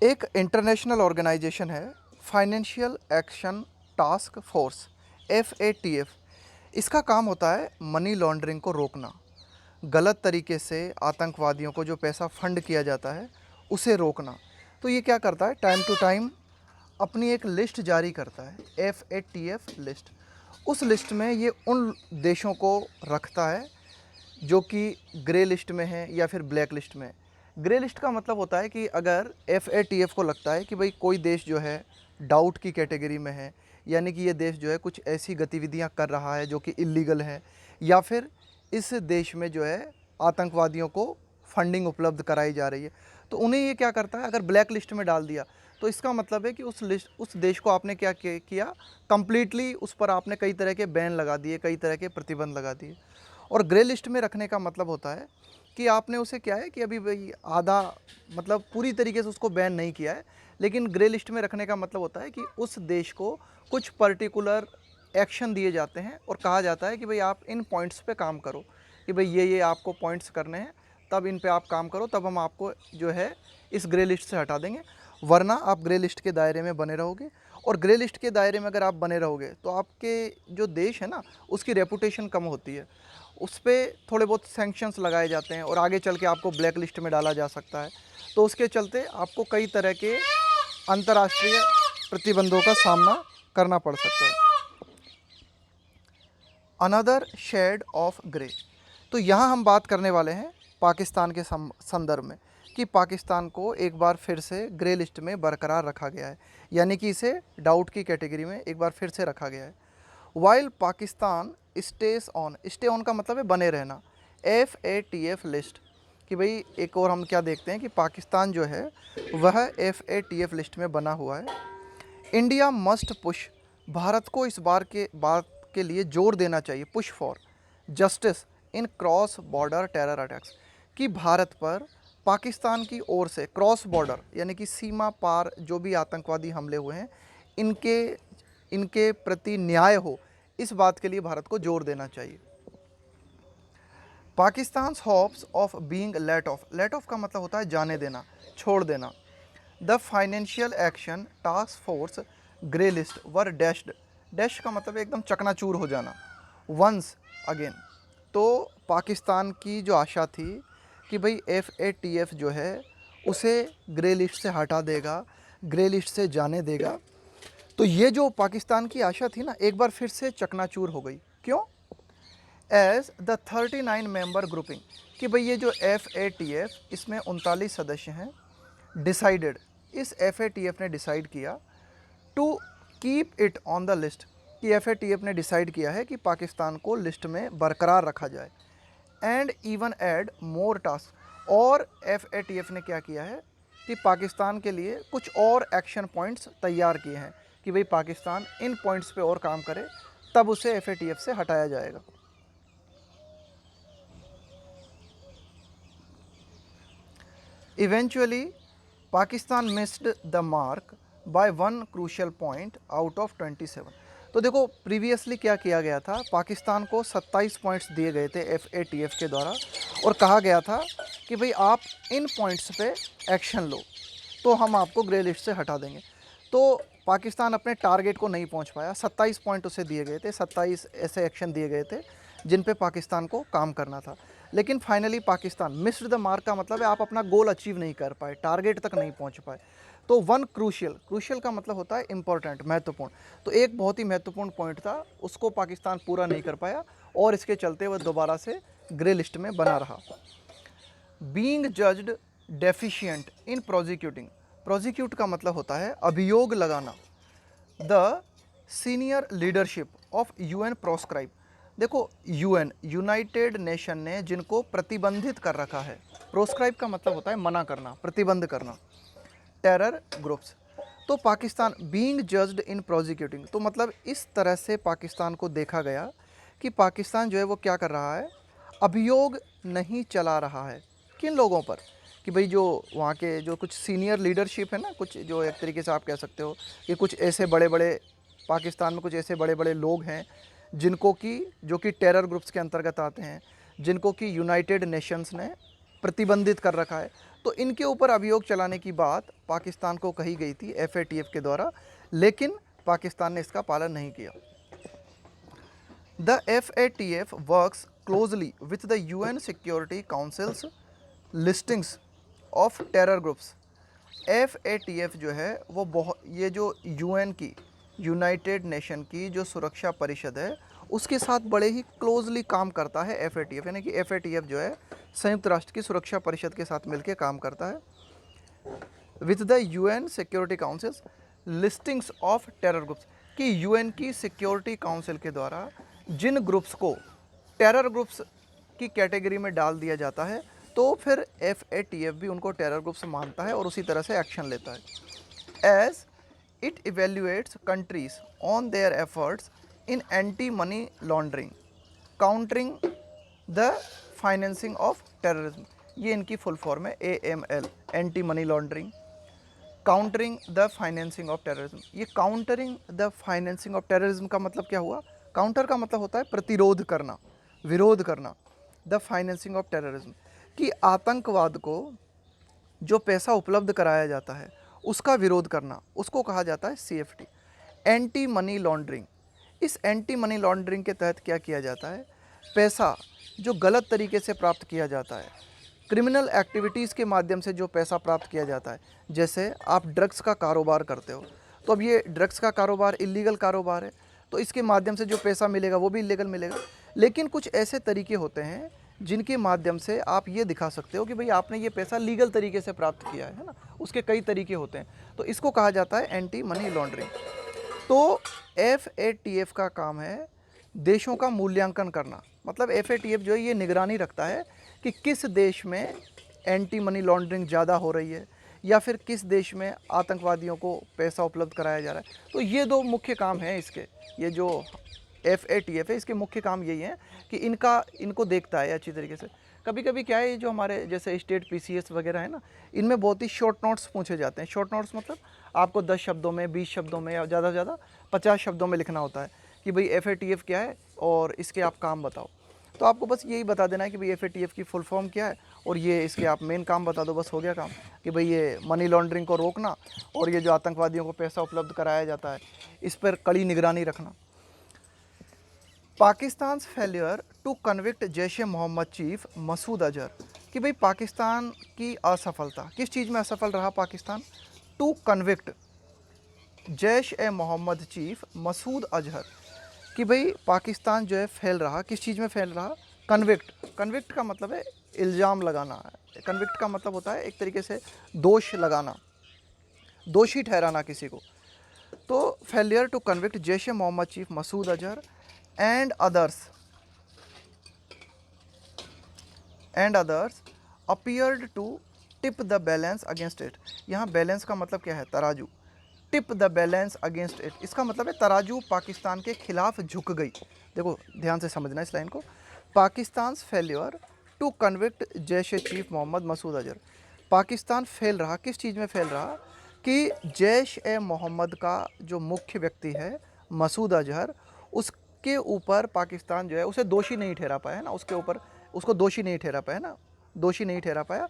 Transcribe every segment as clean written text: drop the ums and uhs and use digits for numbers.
एक international organisation है financial action task force, FATF। इसका काम होता है मनी लॉन्ड्रिंग को रोकना, गलत तरीके से आतंकवादियों को जो पैसा फंड किया जाता है उसे रोकना। तो ये क्या करता है, टाइम टू टाइम अपनी एक लिस्ट जारी करता है, FATF लिस्ट। उस लिस्ट में ये उन देशों को रखता है जो कि ग्रे लिस्ट में है या फिर ब्लैक लिस्ट में है। ग्रे लिस्ट का मतलब होता है कि अगर FATF को लगता है कि भाई कोई देश जो है डाउट की कैटेगरी में है, यानी कि ये देश जो है कुछ ऐसी गतिविधियां कर रहा है जो कि इलीगल है, या फिर इस देश में जो है आतंकवादियों को फंडिंग उपलब्ध कराई जा रही है, तो उन्हें ये क्या करता है, अगर ब्लैक लिस्ट में डाल दिया तो इसका मतलब है कि उस देश को आपने क्या किया, कंप्लीटली उस पर आपने कई तरह के बैन लगा दिए, कई तरह के प्रतिबंध लगा दिए। और ग्रे लिस्ट में रखने का मतलब होता है कि आपने उसे क्या है कि अभी भाई आधा, मतलब पूरी तरीके से उसको बैन नहीं किया है, लेकिन ग्रे लिस्ट में रखने का मतलब होता है कि उस देश को कुछ पर्टिकुलर एक्शन दिए जाते हैं और कहा जाता है कि भाई आप इन पॉइंट्स पे काम करो, कि भाई ये आपको पॉइंट्स करने हैं, तब इन पे आप काम करो, तब हम आपको जो है इस ग्रे लिस्ट से हटा देंगे, वरना आप ग्रे लिस्ट के दायरे में बने रहोगे। और ग्रे लिस्ट के दायरे में अगर आप बने रहोगे तो आपके जो देश है ना, उसकी रेपुटेशन कम होती है, उस पर थोड़े बहुत सैंक्शंस लगाए जाते हैं और आगे चल के आपको ब्लैक लिस्ट में डाला जा सकता है। तो उसके चलते आपको कई तरह के अंतर्राष्ट्रीय प्रतिबंधों का सामना करना पड़ सकता है। अनदर शेड ऑफ ग्रे, तो यहाँ हम बात करने वाले हैं पाकिस्तान के संदर्भ में, कि पाकिस्तान को एक बार फिर से ग्रे लिस्ट में बरकरार रखा गया है, यानी कि इसे डाउट की कैटेगरी में एक बार फिर से रखा गया है। वाइल पाकिस्तान स्टे ऑन का मतलब है बने रहना, FATF लिस्ट, कि भाई एक और हम क्या देखते हैं कि पाकिस्तान जो है वह FATF लिस्ट में बना हुआ है। इंडिया मस्ट पुश, भारत को इस बात के लिए जोर देना चाहिए, push for justice in cross border terror attacks, कि भारत पर पाकिस्तान की ओर से क्रॉस बॉर्डर यानी कि सीमा पार जो भी आतंकवादी हमले हुए हैं, इनके इनके प्रति न्याय हो, इस बात के लिए भारत को जोर देना चाहिए। Pakistan hopes of being let off का मतलब होता है जाने देना, छोड़ देना। The financial action task force grey list were dashed, dash का मतलब एकदम चकनाचूर हो जाना, वंस अगेन। तो पाकिस्तान की जो आशा थी कि भाई FATF जो है उसे ग्रे लिस्ट से हटा देगा, ग्रे लिस्ट से जाने देगा, तो ये जो पाकिस्तान की आशा थी ना, एक बार फिर से चकनाचूर हो गई। क्यों? एज द 39 मेंबर ग्रुपिंग, कि भाई ये जो FATF, इसमें 39 सदस्य हैं, डिसाइडेड, इस FATF ने डिसाइड किया to keep it on the list, कि FATF ने डिसाइड किया है कि पाकिस्तान को लिस्ट में बरकरार रखा जाए। And even add more task, और FATF ने क्या किया है कि पाकिस्तान के लिए कुछ और एक्शन पॉइंट्स तैयार किए हैं, कि भाई पाकिस्तान इन पॉइंट्स पे और काम करे, तब उसे FATF से हटाया जाएगा। Eventually Pakistan missed the mark bye 1 crucial point out of 27। तो देखो प्रीवियसली क्या किया गया था, पाकिस्तान को 27 पॉइंट्स दिए गए थे FATF के द्वारा, और कहा गया था कि भाई आप इन पॉइंट्स पे एक्शन लो तो हम आपको ग्रे लिस्ट से हटा देंगे। तो पाकिस्तान अपने टारगेट को नहीं पहुंच पाया, 27 पॉइंट उसे दिए गए थे, 27 ऐसे एक्शन दिए गए थे जिन पे पाकिस्तान को काम करना था, लेकिन finally Pakistan missed the mark का मतलब है आप अपना गोल अचीव नहीं कर पाए, टारगेट तक नहीं पहुंच पाए। तो 1 क्रूशियल का मतलब होता है इंपॉर्टेंट, महत्वपूर्ण, तो एक बहुत ही महत्वपूर्ण पॉइंट था, उसको पाकिस्तान पूरा नहीं कर पाया और इसके चलते वह दोबारा से ग्रे लिस्ट में बना रहा। Being judged deficient in prosecuting, prosecute का मतलब होता है अभियोग लगाना। The senior leadership of UN proscribe, देखो UN यूनाइटेड नेशन ने जिनको प्रतिबंधित कर रखा है, प्रोस्क्राइब का मतलब होता है मना करना, प्रतिबंध करना, टेरर ग्रुप्स। तो पाकिस्तान बीइंग जज्ड इन प्रोसिक्यूटिंग, तो मतलब इस तरह से पाकिस्तान को देखा गया कि पाकिस्तान जो है वो क्या कर रहा है, अभियोग नहीं चला रहा है। किन लोगों पर? कि भाई जो वहाँ के जो कुछ सीनियर लीडरशिप है ना, कुछ जो एक तरीके से आप कह सकते हो कि कुछ ऐसे बड़े बड़े, पाकिस्तान में कुछ ऐसे बड़े बड़े लोग हैं जिनको कि जो कि टेरर ग्रुप्स के अंतर्गत आते हैं, जिनको कि यूनाइटेड नेशंस ने प्रतिबंधित कर रखा है। तो इनके ऊपर अभियोग चलाने की बात पाकिस्तान को कही गई थी FATF के द्वारा, लेकिन पाकिस्तान ने इसका पालन नहीं किया। The FATF works closely with the UN security councils listings of terror groups. FATF जो है वो बहुत, ये जो UN की, यूनाइटेड नेशन की जो सुरक्षा परिषद है, उसके साथ बड़े ही क्लोजली काम करता है FATF, यानी कि FATF जो है संयुक्त राष्ट्र की सुरक्षा परिषद के साथ मिलकर काम करता है with the UN security councils listings of terror groups, कि UN की सिक्योरिटी काउंसिल के द्वारा जिन ग्रुप्स को टेरर ग्रुप्स की कैटेगरी में डाल दिया जाता है, तो फिर FATF भी उनको टेरर ग्रुप्स मानता है और उसी तरह से एक्शन लेता है। As it evaluates countries on their efforts in anti money laundering, countering the financing of terrorism, ये इनकी फुल फॉर्म है AML, anti money laundering, countering the financing of terrorism. ये countering the financing of terrorism का मतलब क्या हुआ? Counter का मतलब होता है प्रतिरोध करना, विरोध करना। द फाइनेंसिंग ऑफ टेररिज्म, कि आतंकवाद को जो पैसा उपलब्ध कराया जाता है उसका विरोध करना, उसको कहा जाता है CFT। एंटी मनी लॉन्ड्रिंग, इस एंटी मनी लॉन्ड्रिंग के तहत क्या किया जाता है? पैसा जो गलत तरीके से प्राप्त किया जाता है, क्रिमिनल एक्टिविटीज़ के माध्यम से जो पैसा प्राप्त किया जाता है, जैसे आप ड्रग्स का कारोबार करते हो, तो अब ये ड्रग्स का कारोबार इलीगल कारोबार है, तो इसके माध्यम से जो पैसा मिलेगा वो भी इलीगल मिलेगा। लेकिन कुछ ऐसे तरीके होते हैं जिनके माध्यम से आप ये दिखा सकते हो कि भाई आपने ये पैसा लीगल तरीके से प्राप्त किया है ना, उसके कई तरीके होते हैं, तो इसको कहा जाता है एंटी मनी लॉन्ड्रिंग। तो FATF का काम है देशों का मूल्यांकन करना, मतलब FATF जो है ये निगरानी रखता है कि किस देश में एंटी मनी लॉन्ड्रिंग ज़्यादा हो रही है या फिर किस देश में आतंकवादियों को पैसा उपलब्ध कराया जा रहा है। तो ये दो मुख्य काम हैं इसके, ये जो FATF है इसके मुख्य काम यही है कि इनको देखता है अच्छी तरीके से। कभी कभी क्या है, ये जो हमारे जैसे स्टेट PCS वगैरह है ना, इनमें बहुत ही शॉर्ट नोट्स पूछे जाते हैं। शॉर्ट नोट्स मतलब आपको 10 शब्दों में, 20 शब्दों में या ज़्यादा से ज़्यादा 50 शब्दों में लिखना होता है कि भाई FATF क्या है और इसके आप काम बताओ। तो आपको बस यही बता देना है कि भाई FATF की फुल फॉर्म क्या है और ये इसके आप मेन काम बता दो, बस हो गया काम, कि भाई ये मनी लॉन्ड्रिंग को रोकना और ये जो आतंकवादियों को पैसा उपलब्ध कराया जाता है इस पर कड़ी निगरानी रखना। Pakistan failure to convict Jaish e Mohammed chief Masood Azhar, कि भाई पाकिस्तान की असफलता, किस चीज़ में असफल रहा Pakistan? To convict Jaish e Mohammed chief Masood Azhar, कि भाई पाकिस्तान जो है फेल रहा, किस चीज़ में फेल रहा? कन्विक्ट, कन्विक्ट का मतलब है इल्ज़ाम लगाना है, कन्विक्ट का मतलब होता है एक तरीके से दोष लगाना, दोषी ठहराना किसी को। तो failure to convict Jaish e Mohammed chief Masood Azhar and others appeared to tip the balance against it। यहाँ बैलेंस का मतलब क्या है? तराजू। Tip the balance against it, इसका मतलब है तराजू पाकिस्तान के खिलाफ झुक गई। देखो ध्यान से समझना इस लाइन को। Pakistan failure to convict Jaish e chief Mohammed Masood Azhar, Pakistan fail रहा, किस चीज़ में फेल रहा? कि जैश ए मोहम्मद का जो मुख्य व्यक्ति है मसूद अजहर, उसके ऊपर पाकिस्तान जो है उसे दोषी नहीं ठहरा पाया ना, उसके ऊपर उसको दोषी नहीं ठहरा पाया ना, दोषी नहीं ठहरा पाया।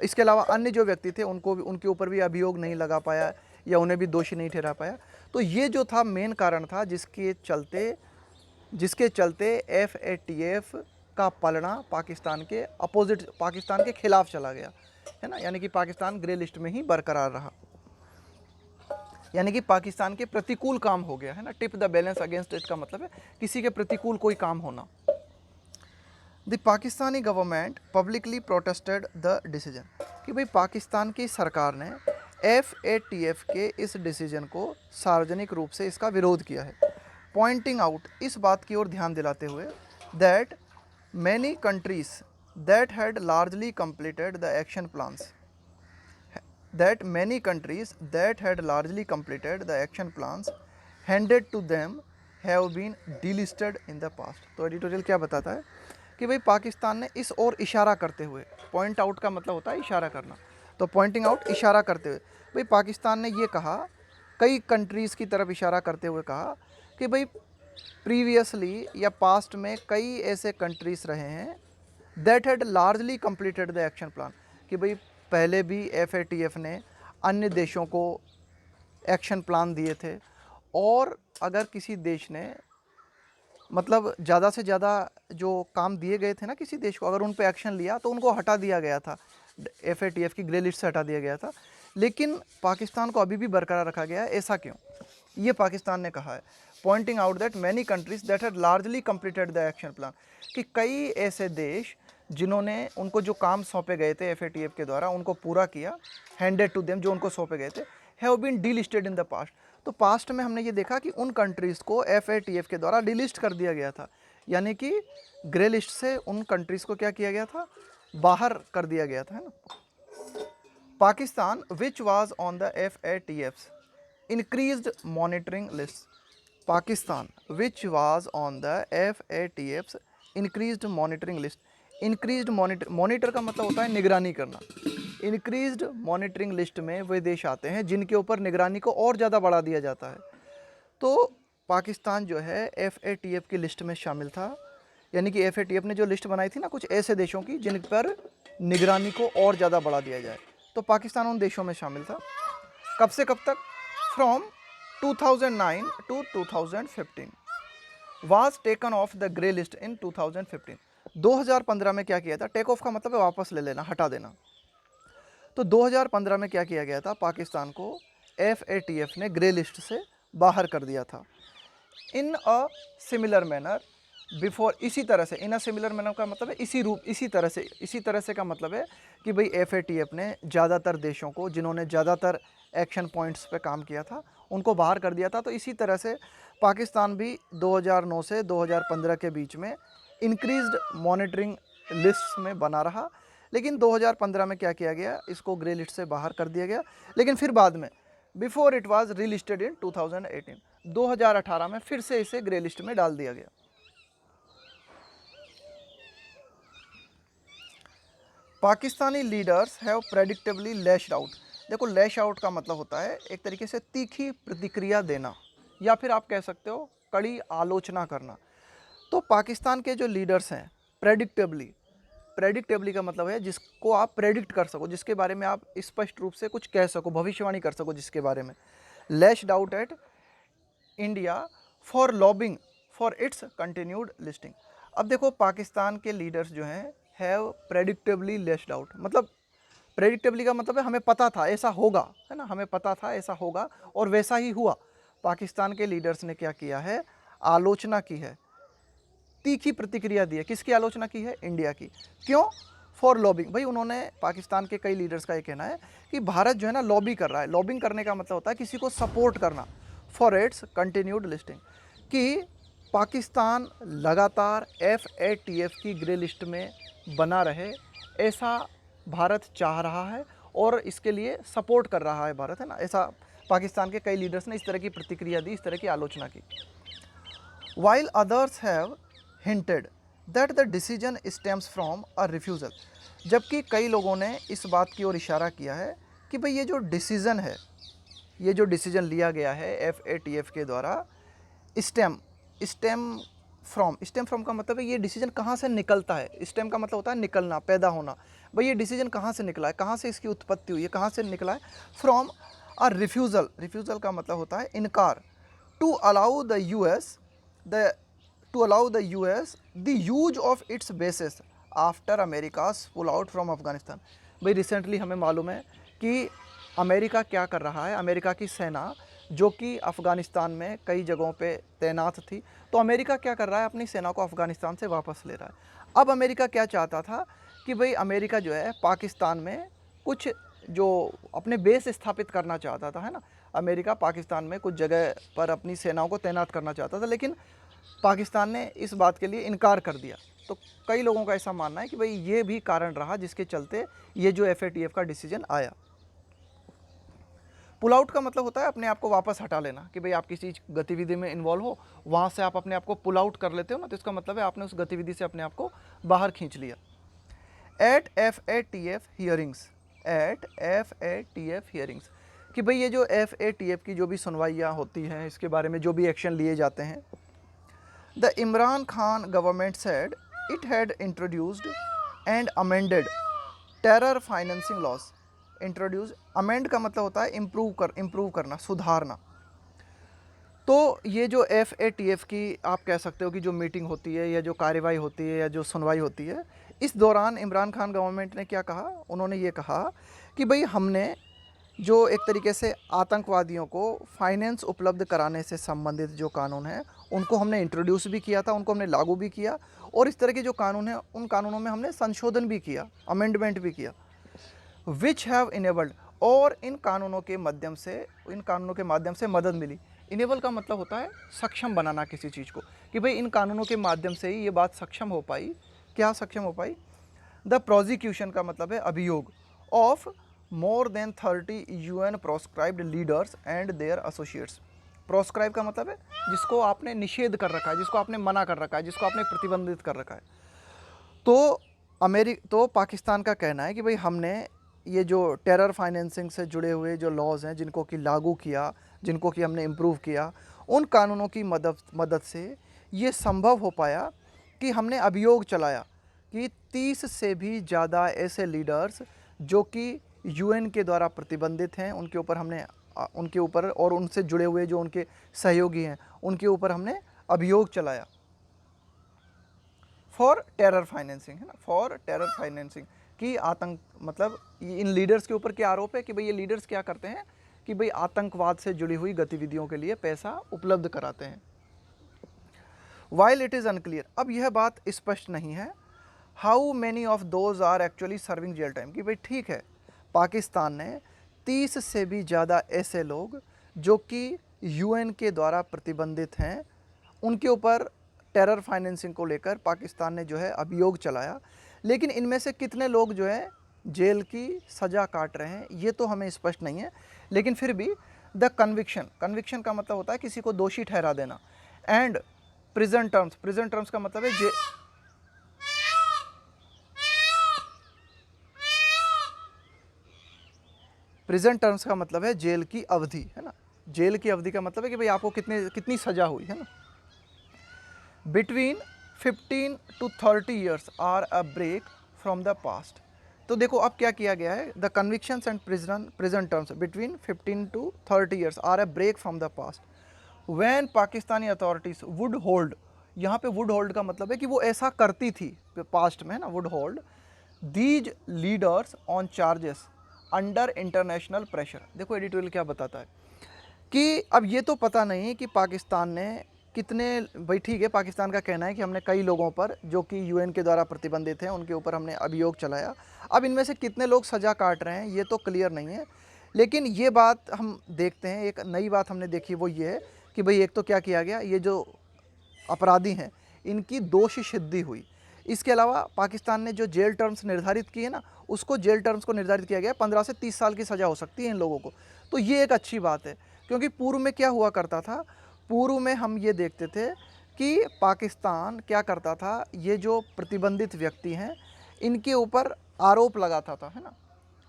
इसके अलावा अन्य जो व्यक्ति थे उनको भी, उनके ऊपर भी अभियोग नहीं लगा पाया या उन्हें भी दोषी नहीं ठहरा पाया। तो ये जो था मेन कारण था जिसके चलते FATF का पलड़ा पाकिस्तान के अपोजिट, पाकिस्तान के खिलाफ चला गया है ना, यानी कि पाकिस्तान ग्रे लिस्ट में ही बरकरार रहा, यानी कि पाकिस्तान के प्रतिकूल काम हो गया है ना। Tip the balance against it का मतलब है किसी के प्रतिकूल कोई काम होना। The Pakistani government publicly protested the decision, कि भाई पाकिस्तान की सरकार ने FATF के इस डिसीजन को सार्वजनिक रूप से इसका विरोध किया है। पॉइंटिंग आउट, इस बात की ओर ध्यान दिलाते हुए, that many countries that had largely completed the action plans, that many countries that had largely completed the action plans handed to them have been delisted in the past। तो editorial क्या बताता है कि भाई पाकिस्तान ने इस ओर इशारा करते हुए, पॉइंट आउट का मतलब होता है इशारा करना, तो पॉइंटिंग आउट इशारा करते हुए, भाई पाकिस्तान ने ये कहा, कई कंट्रीज़ की तरफ इशारा करते हुए कहा कि भाई प्रीवियसली या पास्ट में कई ऐसे कंट्रीज़ रहे हैं that had largely completed the action plan, कि भाई पहले भी FATF ने अन्य देशों को एक्शन प्लान दिए थे, और अगर किसी देश ने मतलब ज़्यादा से ज़्यादा जो काम दिए गए थे ना किसी देश को, अगर उन पे एक्शन लिया तो उनको हटा दिया गया था, FATF की ग्रे लिस्ट से हटा दिया गया था। लेकिन पाकिस्तान को अभी भी बरकरार रखा गया है। ऐसा क्यों? ये पाकिस्तान ने कहा है, pointing out that many countries that had largely completed the action plan, कि कई ऐसे देश जिन्होंने उनको जो काम सौंपे गए थे FATF के द्वारा उनको पूरा किया, हैंडेड टू देम, जो उनको सौंपे गए थे, have been delisted in the past. तो पास्ट में हमने ये देखा कि उन कंट्रीज़ को FATF के द्वारा डिलिस्ट कर दिया गया था, यानी कि ग्रे लिस्ट से उन कंट्रीज़ को क्या किया गया था, बाहर कर दिया गया था, है ना। Pakistan which was on the FATF's increased monitoring list, Pakistan which was on the FATF's increased monitoring list, increased monitor का मतलब होता है निगरानी करना। इंक्रीज्ड मॉनिटरिंग लिस्ट में वे देश आते हैं जिनके ऊपर निगरानी को और ज़्यादा बढ़ा दिया जाता है। तो पाकिस्तान जो है FATF की लिस्ट में शामिल था, यानी कि FATF ने जो लिस्ट बनाई थी ना कुछ ऐसे देशों की जिन पर निगरानी को और ज़्यादा बढ़ा दिया जाए, तो पाकिस्तान उन देशों में शामिल था। कब से कब तक? From 2009 to 2015, was taken off the grey list in 2015। 2015 में क्या किया था? टेक ऑफ का मतलब है वापस ले लेना, हटा देना। तो 2015 में क्या किया गया था? पाकिस्तान को FATF ने ग्रे लिस्ट से बाहर कर दिया था। इन अ सिमिलर मैनर बिफोर, इसी तरह से, इन अ सिमिलर मैनर का मतलब है इसी रूप, इसी तरह से का मतलब है कि भाई FATF ने ज़्यादातर देशों को जिन्होंने ज़्यादातर एक्शन पॉइंट्स पे काम किया था उनको बाहर कर दिया था। तो इसी तरह से पाकिस्तान भी 2009 से 2015 के बीच में इंक्रीज्ड मॉनिटरिंग लिस्ट में बना रहा, लेकिन 2015 में क्या किया गया? इसको ग्रे लिस्ट से बाहर कर दिया गया। लेकिन फिर बाद में बिफोर इट वाज रीलिस्टेड इन 2018, 2018 में फिर से इसे ग्रे लिस्ट में डाल दिया गया। Pakistani leaders have predictably lashed out. देखो, लैश आउट का मतलब होता है एक तरीके से तीखी प्रतिक्रिया देना, या फिर आप कह सकते हो कड़ी आलोचना करना। तो पाकिस्तान के जो लीडर्स हैं, प्रेडिक्टेबली का मतलब है जिसको आप प्रेडिक्ट कर सको, जिसके बारे में आप स्पष्ट रूप से कुछ कह सको, भविष्यवाणी कर सको जिसके बारे में। Lashed out at India for lobbying for its continued listing. अब देखो, पाकिस्तान के लीडर्स जो हैं हैव प्रेडिक्टेबली लैश्ड आउट, मतलब प्रेडिक्टेबली का मतलब है हमें पता था ऐसा होगा, है ना, हमें पता था ऐसा होगा और वैसा ही हुआ। पाकिस्तान के लीडर्स ने क्या किया है? आलोचना की है, तीखी प्रतिक्रिया दी है। किसकी आलोचना की है? इंडिया की। क्यों? For lobbying. भाई उन्होंने, पाकिस्तान के कई लीडर्स का ये कहना है कि भारत जो है ना लॉबी कर रहा है। लॉबिंग करने का मतलब होता है किसी को सपोर्ट करना, फॉर इट्स कंटिन्यूड लिस्टिंग, कि पाकिस्तान लगातार FATF की ग्रे लिस्ट में बना रहे, ऐसा भारत चाह रहा है और इसके लिए सपोर्ट कर रहा है भारत, है ना। ऐसा पाकिस्तान के कई लीडर्स ने इस तरह की प्रतिक्रिया दी, इस तरह की आलोचना की। While others have hinted that the decision stems from a refusal, जबकि कई लोगों ने इस बात की ओर इशारा किया है कि भाई ये जो डिसीज़न है, ये जो डिसीज़न लिया गया है FATF के द्वारा, स्टेम फ्रॉम का मतलब है ये डिसीजन कहाँ से निकलता है। स्टेम का मतलब होता है निकलना, पैदा होना। भाई ये डिसीजन कहाँ से निकला है, कहाँ से इसकी उत्पत्ति हुई है, कहाँ से निकला है? फ्रॉम अ रिफ्यूज़ल का मतलब होता है इनकार, to allow the US the use of its bases after America's pull out from Afghanistan. भाई रिसेंटली हमें मालूम है कि अमेरिका क्या कर रहा है। अमेरिका की सेना जो कि अफ़गानिस्तान में कई जगहों पे तैनात थी, तो अमेरिका क्या कर रहा है? अपनी सेना को अफ़गानिस्तान से वापस ले रहा है। अब अमेरिका क्या चाहता था कि भाई अमेरिका जो है पाकिस्तान में कुछ जो अपने बेस स्थापित करना चाहता था, है ना। अमेरिका पाकिस्तान में कुछ जगह पर अपनी सेनाओं को तैनात करना चाहता था, लेकिन पाकिस्तान ने इस बात के लिए इनकार कर दिया। तो कई लोगों का ऐसा मानना है कि भाई ये भी कारण रहा जिसके चलते ये जो FATF का डिसीजन आया। पुल आउट का मतलब होता है अपने आप को वापस हटा लेना, कि भाई आप किसी गतिविधि में इन्वॉल्व हो, वहाँ से आप अपने आप को पुल आउट कर लेते हो ना, तो इसका मतलब है आपने उस गतिविधि से अपने आप को बाहर खींच लिया। एट FATF हियरिंग्स, कि भाई ये जो FATF की जो भी सुनवाइयाँ होती हैं, इसके बारे में जो भी एक्शन लिए जाते हैं, the Imran Khan government said it had introduced and amended terror financing laws. Introduce, amend का मतलब होता है इम्प्रूव करना, सुधारना। तो ये जो FATF की आप कह सकते हो कि जो मीटिंग होती है या जो कार्रवाई होती है या जो सुनवाई होती है, इस दौरान इमरान खान गवर्नमेंट ने क्या कहा, उन्होंने ये कहा कि भाई हमने जो एक तरीके से आतंकवादियों को फाइनेंस उपलब्ध कराने से संबंधित जो कानून हैं उनको हमने इंट्रोड्यूस भी किया था, उनको हमने लागू भी किया, और इस तरह के जो कानून हैं उन कानूनों में हमने संशोधन भी किया, अमेंडमेंट भी किया, विच हैव इनेबल्ड, और इन कानूनों के माध्यम से मदद मिली। इनेबल का मतलब होता है सक्षम बनाना किसी चीज़ को, कि भाई इन कानूनों के माध्यम से ही ये बात सक्षम हो पाई। क्या सक्षम हो पाई? द प्रोसिक्यूशन का मतलब है अभियोग of more than 30 UN proscribed leaders and their associates. Proscribe का मतलब है जिसको आपने निषेध कर रखा है, जिसको आपने मना कर रखा है, जिसको आपने प्रतिबंधित कर रखा है। तो पाकिस्तान का कहना है कि भाई हमने ये जो टेरर फाइनेंसिंग से जुड़े हुए जो लॉज हैं जिनको कि लागू किया, जिनको कि हमने इम्प्रूव किया, उन कानूनों की मदद से ये संभव हो पाया कि हमने अभियोग चलाया कि 30 से भी ज़्यादा ऐसे लीडर्स जो कि UN के द्वारा प्रतिबंधित हैं, उनके ऊपर और उनसे जुड़े हुए जो उनके सहयोगी हैं उनके ऊपर हमने अभियोग चलाया फॉर टेरर फाइनेंसिंग, है ना, फॉर टेरर फाइनेंसिंग कि आतंक, मतलब इन लीडर्स के ऊपर क्या आरोप है कि भाई ये लीडर्स क्या करते हैं कि भाई आतंकवाद से जुड़ी हुई गतिविधियों के लिए पैसा उपलब्ध कराते हैं। वाइल इट इज़ अनक्लियर, अब यह बात स्पष्ट नहीं है, how many of those are actually serving jail time, कि भाई ठीक है पाकिस्तान ने 30 से भी ज़्यादा ऐसे लोग जो कि UN के द्वारा प्रतिबंधित हैं उनके ऊपर टेरर फाइनेंसिंग को लेकर पाकिस्तान ने जो है अभियोग चलाया, लेकिन इनमें से कितने लोग जो है जेल की सज़ा काट रहे हैं ये तो हमें स्पष्ट नहीं है। लेकिन फिर भी द कन्विक्शन का मतलब होता है किसी को दोषी ठहरा देना, एंड प्रिजन टर्म्स का मतलब है प्रिजन टर्म्स का मतलब है जेल की अवधि, है ना। जेल की अवधि का मतलब है कि भाई आपको कितनी सज़ा हुई, है ना। Between 15 to 30 years are a break from the past. तो देखो अब क्या किया गया है, the convictions and prison terms between 15 to 30 years are a break from the past when Pakistani authorities would hold, यहाँ पे वुड होल्ड का मतलब है कि वो ऐसा करती थी पास्ट में, है ना, would hold these leaders on charges under international pressure. देखो एडिटोरियल क्या बताता है कि अब ये तो पता नहीं कि पाकिस्तान ने कितने, भाई ठीक है पाकिस्तान का कहना है कि हमने कई लोगों पर जो कि UN के द्वारा प्रतिबंधित हैं उनके ऊपर हमने अभियोग चलाया, अब इनमें से कितने लोग सज़ा काट रहे हैं ये तो क्लियर नहीं है। लेकिन ये बात हम देखते हैं, एक नई बात हमने देखी, वो ये है कि भाई एक तो क्या किया गया, ये जो अपराधी हैं इनकी दोषी सिद्धि हुई। इसके अलावा पाकिस्तान ने जो जेल टर्म्स निर्धारित किए ना, उसको जेल टर्म्स को निर्धारित किया गया 15 से 30 साल की सज़ा हो सकती है इन लोगों को। तो ये एक अच्छी बात है, क्योंकि पूर्व में क्या हुआ करता था, पूर्व में हम ये देखते थे कि पाकिस्तान क्या करता था, ये जो प्रतिबंधित व्यक्ति हैं इनके ऊपर आरोप लगाता था, है ना,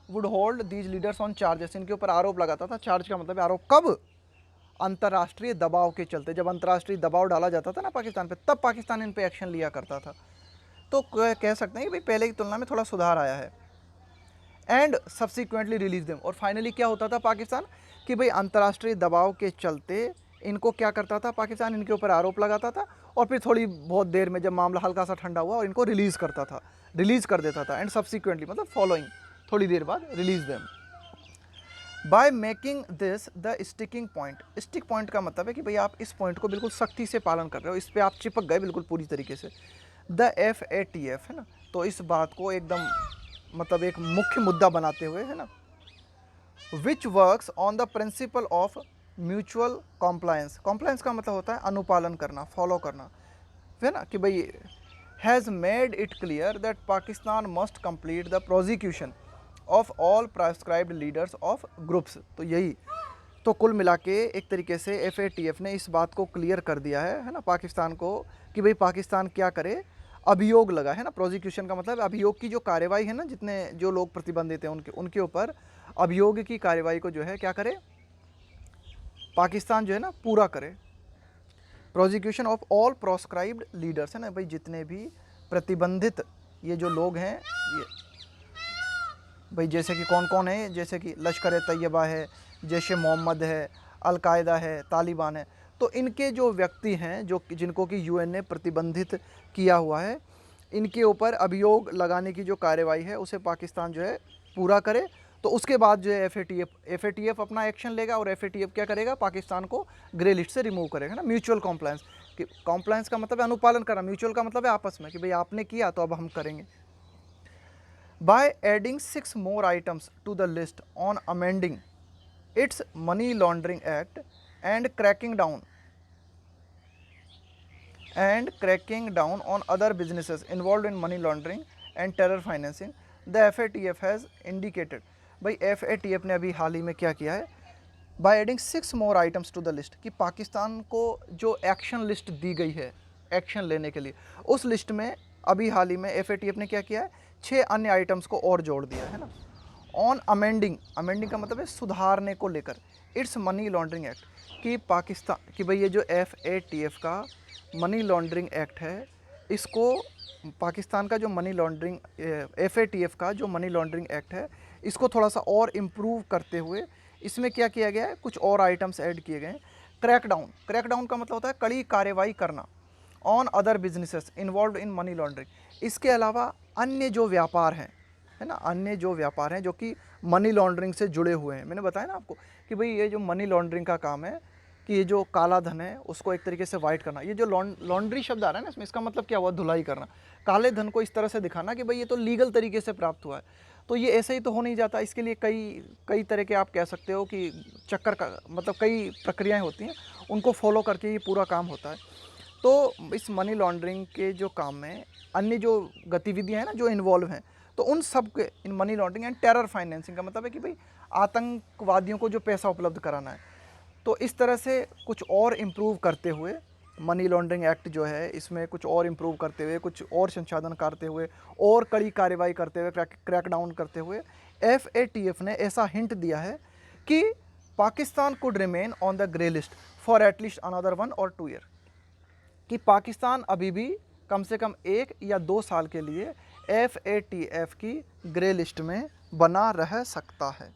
would hold these leaders on charges, इनके ऊपर आरोप लगाता था। चार्ज का मतलब आरोप, कब? अंतर्राष्ट्रीय दबाव के चलते, जब अंतर्राष्ट्रीय दबाव डाला जाता था ना पाकिस्तान पे, तब पाकिस्तान इन पे एक्शन लिया करता था। तो कह सकते हैं कि भाई पहले की तुलना में थोड़ा सुधार आया है। एंड सब्सिक्वेंटली रिलीज देम, और फाइनली क्या होता था पाकिस्तान कि भाई अंतर्राष्ट्रीय दबाव के चलते इनको क्या करता था पाकिस्तान, इनके ऊपर आरोप लगाता था और फिर थोड़ी बहुत देर में जब मामला हल्का सा ठंडा हुआ और इनको रिलीज़ कर देता था। एंड सब्सिक्वेंटली मतलब फॉलोइंग, थोड़ी देर बाद release them by making this the sticking point. Stick point का मतलब है कि भाई आप इस पॉइंट को बिल्कुल सख्ती से पालन कर रहे हो, इस पर आप चिपक गए बिल्कुल पूरी तरीके से। द FATF, है ना, तो इस बात को एकदम मतलब एक मुख्य मुद्दा बनाते हुए, है ना, which works on the principle of mutual compliance. Compliance का मतलब होता है अनुपालन करना, फॉलो करना, है ना, कि भाई has made it clear that Pakistan must complete the prosecution of all prescribed leaders of groups. तो यही तो कुल मिला के एक तरीके से FATF ने इस बात को क्लियर कर दिया है ना, पाकिस्तान को, कि भाई पाकिस्तान क्या करे, अभियोग लगा, है ना, प्रोसिक्यूशन का मतलब अभियोग की जो कार्रवाई है ना, जितने जो लोग प्रतिबंधित हैं उनके ऊपर अभियोग की कार्रवाई को जो है क्या करे, पाकिस्तान जो है ना पूरा करे। Prosecution of all proscribed leaders, है ना, भाई जितने भी प्रतिबंधित ये जो लोग हैं, भाई जैसे कि कौन कौन है, जैसे कि लश्कर तैयबा है, जैश ए मोहम्मद है, अलकायदा है, तालिबान है। तो इनके जो व्यक्ति हैं जो जिनको कि यूएन ने प्रतिबंधित किया हुआ है, इनके ऊपर अभियोग लगाने की जो कार्रवाई है उसे पाकिस्तान जो है पूरा करे। तो उसके बाद जो है एफ ए टी एफ अपना एक्शन लेगा, और एफ ए टी एफ क्या करेगा, पाकिस्तान को ग्रे लिस्ट से रिमूव करेगा ना। म्यूचुअल कॉम्प्लायंस, कि कॉम्प्लायंस का मतलब है अनुपालन करना, म्यूचुअल का मतलब है आपस में कि भाई आपने किया तो अब हम करेंगे। By adding 6 more items to the list on amending its Money Laundering Act and cracking down on other businesses involved in money laundering and terror financing, the FATF has indicated। भाई FATF ने अभी हाल ही में क्या किया है, by adding 6 more items to the list, कि पाकिस्तान को जो एक्शन लिस्ट दी गई है एक्शन लेने के लिए, उस लिस्ट में अभी हाल ही में FATF ने क्या किया है, 6 अन्य आइटम्स को और जोड़ दिया है ना। ऑन अमेंडिंग, अमेंडिंग का मतलब है सुधारने को लेकर, इट्स मनी लॉन्ड्रिंग एक्ट, कि पाकिस्तान कि भाई ये जो FATF का मनी लॉन्ड्रिंग एक्ट है, इसको पाकिस्तान का जो मनी लॉन्ड्रिंग FATF का जो मनी लॉन्ड्रिंग एक्ट है, इसको थोड़ा सा और इम्प्रूव करते हुए इसमें क्या किया गया है, कुछ और आइटम्स ऐड किए गए हैं। क्रैकडाउन, क्रैकडाउन का मतलब होता है कड़ी कार्रवाई करना। On other businesses involve in money laundering, इसके अलावा अन्य जो व्यापार हैं, है ना, अन्य जो व्यापार हैं जो कि मनी लॉन्ड्रिंग से जुड़े हुए हैं। मैंने बताया ना आपको कि भाई ये जो मनी लॉन्ड्रिंग का काम है, कि ये जो काला धन है उसको एक तरीके से वाइट करना। ये जो लॉन्ड्री शब्द आ रहा है ना इसमें, इसका मतलब क्या हुआ, धुलाई करना। काले धन को इस तरह से दिखाना कि भाई ये तो लीगल तरीके से प्राप्त हुआ है। तो ये ऐसे ही तो हो नहीं जाता, इसके लिए कई तरह के आप कह सकते हो कि चक्कर का मतलब कई प्रक्रियाएं होती हैं, उनको फॉलो करके ये पूरा काम होता है। तो इस मनी लॉन्ड्रिंग के जो काम में अन्य जो गतिविधियां हैं ना जो इन्वॉल्व हैं, तो उन सब के, in money laundering and terror financing का मतलब है कि भाई आतंकवादियों को जो पैसा उपलब्ध कराना है। तो इस तरह से कुछ और इम्प्रूव करते हुए मनी लॉन्ड्रिंग एक्ट जो है, इसमें कुछ और इम्प्रूव करते हुए, कुछ और संशोधन करते हुए, और कड़ी कार्रवाई करते हुए, क्रैकडाउन करते हुए, FATF ने ऐसा हिंट दिया है कि Pakistan could remain on the grey list for at least another 1 or 2 year, कि पाकिस्तान अभी भी कम से कम 1 या 2 साल के लिए FATF की ग्रे लिस्ट में बना रह सकता है।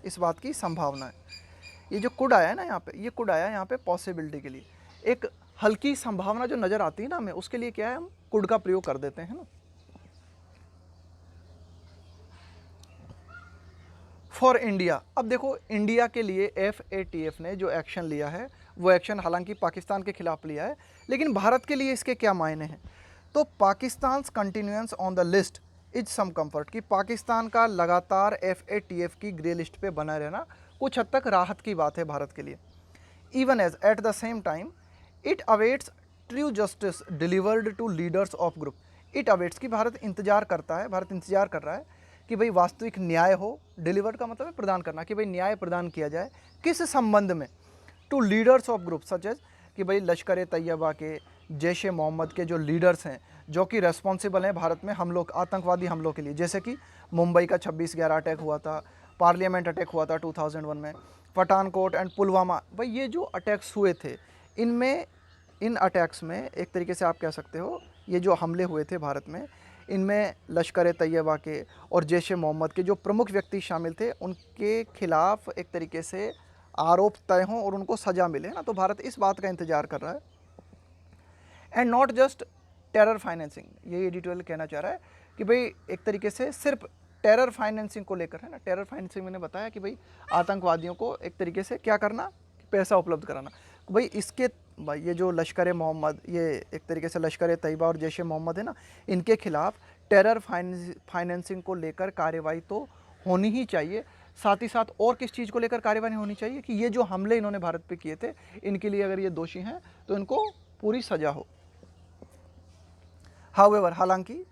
इस बात की संभावना है। ये जो कुड आया है ना यहाँ पे, ये कुड आया है यहाँ पे पॉसिबिलिटी के लिए, एक हल्की संभावना जो नज़र आती है ना हमें, उसके लिए क्या है, हम कुड का प्रयोग कर देते हैं ना। फॉर इंडिया, अब देखो इंडिया के लिए FATF ने जो एक्शन लिया है, वो एक्शन हालांकि पाकिस्तान के खिलाफ लिया है, लेकिन भारत के लिए इसके क्या मायने हैं। तो Pakistan continuance on the list is some comfort, कि पाकिस्तान का लगातार FATF की ग्रे लिस्ट पे बना रहना कुछ हद तक राहत की बात है भारत के लिए। Even as at the same time it awaits true justice delivered to leaders of group. It awaits, कि भारत इंतजार करता है, भारत इंतजार कर रहा है कि भाई वास्तविक न्याय हो, डिलीवर्ड का मतलब है प्रदान करना, कि भाई न्याय प्रदान किया जाए किस संबंध में, to leaders of group such as, कि भाई लश्कर तैयबा के, जैश ए मोहम्मद के जो लीडर्स हैं जो कि रेस्पॉन्सिबल हैं भारत में हमलों, आतंकवादी हमलों के लिए, जैसे कि मुंबई का 26/11 अटैक हुआ था, पार्लियामेंट अटैक हुआ था 2001 में, पठानकोट एंड पुलवामा। भाई ये जो अटैक्स हुए थे, इनमें, इन अटैक्स में एक तरीके से आप कह सकते हो, ये जो हमले हुए थे भारत में, इनमें लश्कर तैयबा के और जैश ए मोहम्मद के जो प्रमुख व्यक्ति शामिल थे, उनके खिलाफ एक तरीके से आरोप तय हों और उनको सज़ा मिले ना। तो भारत इस बात का इंतज़ार कर रहा है। And not just terror financing, ये एडिटोरियल कहना चाह रहा है कि भाई एक तरीके से सिर्फ टेरर फाइनेंसिंग को लेकर है ना। टेरर फाइनेंसिंग मैंने बताया कि भाई आतंकवादियों को एक तरीके से क्या करना, पैसा उपलब्ध कराना। भाई इसके, भाई ये जो लश्कर मोहम्मद, ये एक तरीके से लश्कर तैयबा और जैश ए मोहम्मद है ना, इनके खिलाफ टेरर फाइनेंसिंग को लेकर कार्रवाई तो होनी ही चाहिए। साथ ही साथ और किस चीज़ को लेकर कार्रवाई होनी चाहिए, कि ये जो हमले इन्होंने भारत पे किए थे, इनके लिए अगर ये दोषी हैं तो इनको पूरी सज़ा हो। हाउएवर, हालांकि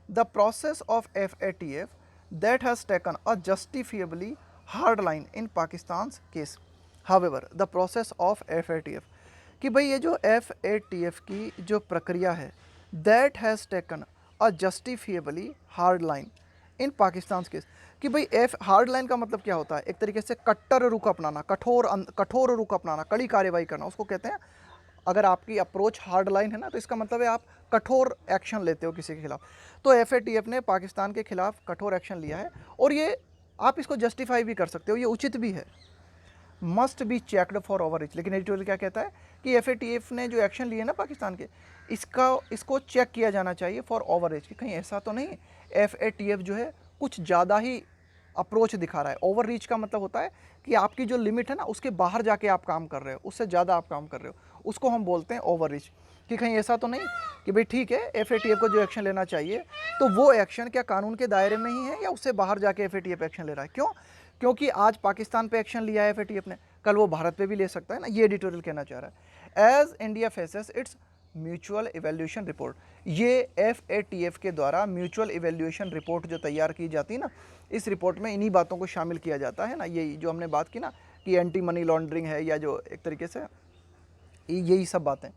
the process of FATF that has taken a justifiably hard line in Pakistan's case. However, the process of FATF, कि भाई ये जो FATF की जो प्रक्रिया है, that has taken a justifiably hard line in Pakistan's case, कि भाई हार्ड लाइन का मतलब क्या होता है, एक तरीके से कट्टर रुख अपनाना, कठोर रुख अपनाना, कड़ी कार्रवाई करना, उसको कहते हैं। अगर आपकी अप्रोच हार्ड लाइन है ना, तो इसका मतलब है आप कठोर एक्शन लेते हो किसी के खिलाफ। तो FATF ने पाकिस्तान के खिलाफ कठोर एक्शन लिया है, और ये आप इसको जस्टिफाई भी कर सकते हो, ये उचित भी है, must be checked for over reach. लेकिन एडिटोरियल क्या कहता है कि FATF ने जो एक्शन लिए ना पाकिस्तान के, इसको चेक किया जाना चाहिए फॉर ओवर रीच, कि कहीं ऐसा तो नहीं FATF जो है कुछ ज़्यादा ही अप्रोच दिखा रहा है। ओवर रीच का मतलब होता है कि आपकी जो लिमिट है ना उसके बाहर जाके आप काम कर रहे हो, उससे ज़्यादा आप काम कर रहे हो, उसको हम बोलते हैं ओवर रीच। कि कहीं ऐसा तो नहीं कि भाई ठीक है FATF को जो एक्शन लेना चाहिए तो वो एक्शन क्या कानून के दायरे में ही है या उससे बाहर जाके FATF एक्शन ले रहा है। क्यों? क्योंकि आज पाकिस्तान पे एक्शन लिया है FATF ने, कल वो भारत पे भी ले सकता है ना, ये एडिटोरियल कहना चाह रहा है। As India faces its mutual evaluation report, ये FATF के द्वारा म्यूचुअल इवेल्यूशन रिपोर्ट जो तैयार की जाती है ना, इस रिपोर्ट में इन्हीं बातों को शामिल किया जाता है ना, ये जो हमने बात की ना कि एंटी मनी लॉन्ड्रिंग है या जो एक तरीके से यही सब बातें।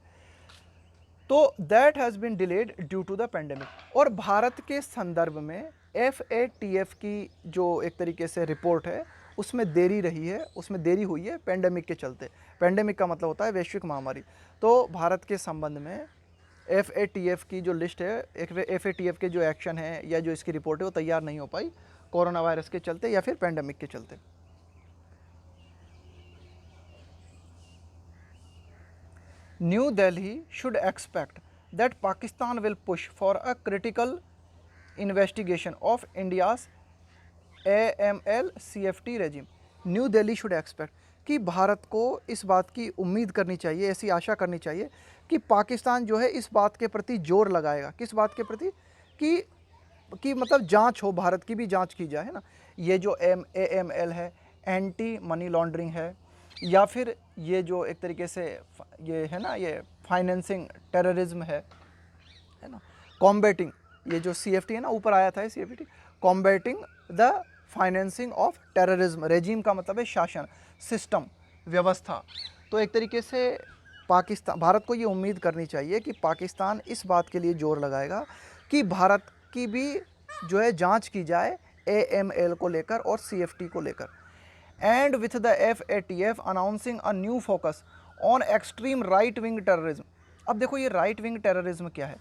तो that has been delayed due to the pandemic. और भारत के संदर्भ में FATF की जो एक तरीके से रिपोर्ट है उसमें देरी रही है, उसमें देरी हुई है पेंडेमिक के चलते। पेंडेमिक का मतलब होता है वैश्विक महामारी। तो भारत के संबंध में FATF की जो लिस्ट है, FATF के जो एक्शन है या जो इसकी रिपोर्ट है वो तैयार नहीं हो पाई कोरोना वायरस के चलते या फिर पेंडेमिक के चलते। New Delhi should expect that Pakistan will push for a critical investigation of India's AML CFT regime. New Delhi should expect कि भारत को इस बात की उम्मीद करनी चाहिए, ऐसी आशा करनी चाहिए कि पाकिस्तान जो है इस बात के प्रति जोर लगाएगा। किस बात के प्रति? कि मतलब जांच हो, भारत की भी जांच की जाए, है ना। ये जो AML है, एंटी मनी लॉन्ड्रिंग है, या फिर ये जो एक तरीके से ये है ना, ये फाइनेंसिंग टेररिज्म है ना, कॉम्बैटिंग, ये जो CFT है ना, ऊपर आया था CFT, combating the financing of terrorism. Regime का मतलब है शासन, सिस्टम, व्यवस्था। तो एक तरीके से भारत को ये उम्मीद करनी चाहिए कि पाकिस्तान इस बात के लिए जोर लगाएगा कि भारत की भी जो है जांच की जाए AML को लेकर और CFT को लेकर। And with the FATF announcing a new focus on extreme right wing terrorism. अब देखो ये राइट विंग टेररिज्म क्या है।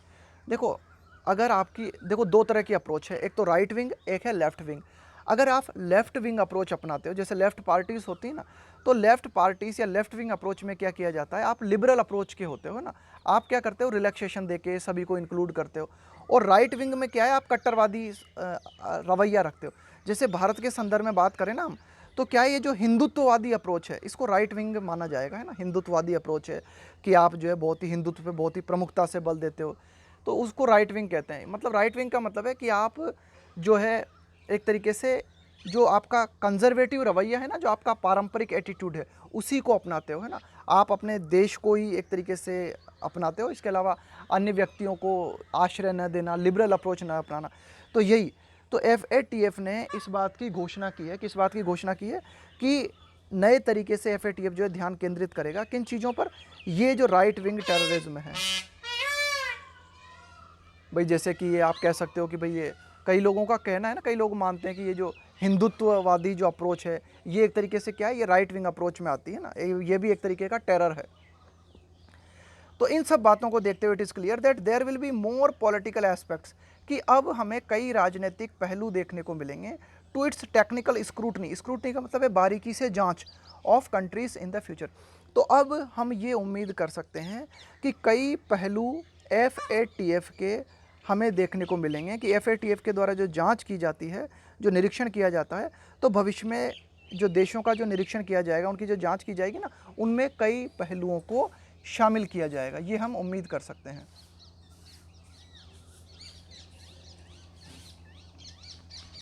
देखो अगर आपकी दो तरह की अप्रोच है, एक तो राइट विंग, एक है लेफ्ट विंग। अगर आप लेफ्ट विंग अप्रोच अपनाते हो, जैसे लेफ्ट पार्टीज़ होती है ना, तो लेफ्ट पार्टीज़ या लेफ्ट विंग अप्रोच में क्या किया जाता है, आप लिबरल अप्रोच के होते हो ना, आप क्या करते हो, रिलैक्सेशन देके सभी को इंक्लूड करते हो। और राइट विंग में क्या है, आप कट्टरवादी रवैया रखते हो। जैसे भारत के संदर्भ में बात करें ना हम, तो क्या ये जो हिंदुत्ववादी अप्रोच है इसको राइट विंग माना जाएगा, है ना। हिंदुत्ववादी अप्रोच है कि आप जो है बहुत ही हिंदुत्व पे बहुत ही प्रमुखता से बल देते हो, तो उसको राइट विंग कहते हैं। मतलब राइट विंग का मतलब है कि आप जो है एक तरीके से जो आपका कंजर्वेटिव रवैया है ना, जो आपका पारंपरिक एटीट्यूड है उसी को अपनाते हो, है ना। आप अपने देश को ही एक तरीके से अपनाते हो, इसके अलावा अन्य व्यक्तियों को आश्रय न देना, लिबरल अप्रोच न अपनाना। तो यही तो FATF ने इस बात की घोषणा की है, किस बात की घोषणा की है कि नए तरीके से FATF जो है ध्यान केंद्रित करेगा किन चीज़ों पर, ये जो राइट विंग टेररिज्म है भाई। जैसे कि ये आप कह सकते हो कि भाई ये कई लोगों का कहना है ना, कई लोग मानते हैं कि ये जो हिंदुत्ववादी जो अप्रोच है ये एक तरीके से क्या है, ये राइट विंग अप्रोच में आती है ना, ये भी एक तरीके का टेरर है। तो इन सब बातों को देखते हुए it is clear that there will be more political aspects, कि अब हमें कई राजनीतिक पहलू देखने को मिलेंगे to its technical scrutiny. Scrutiny का मतलब है बारीकी से जांच of countries in the future. तो अब हम ये उम्मीद कर सकते हैं कि कई पहलू FATF के हमें देखने को मिलेंगे, कि FATF के द्वारा जो जांच की जाती है, जो निरीक्षण किया जाता है, तो भविष्य में जो देशों का जो निरीक्षण किया जाएगा, उनकी जो जांच की जाएगी ना, उनमें कई पहलुओं को शामिल किया जाएगा, ये हम उम्मीद कर सकते हैं।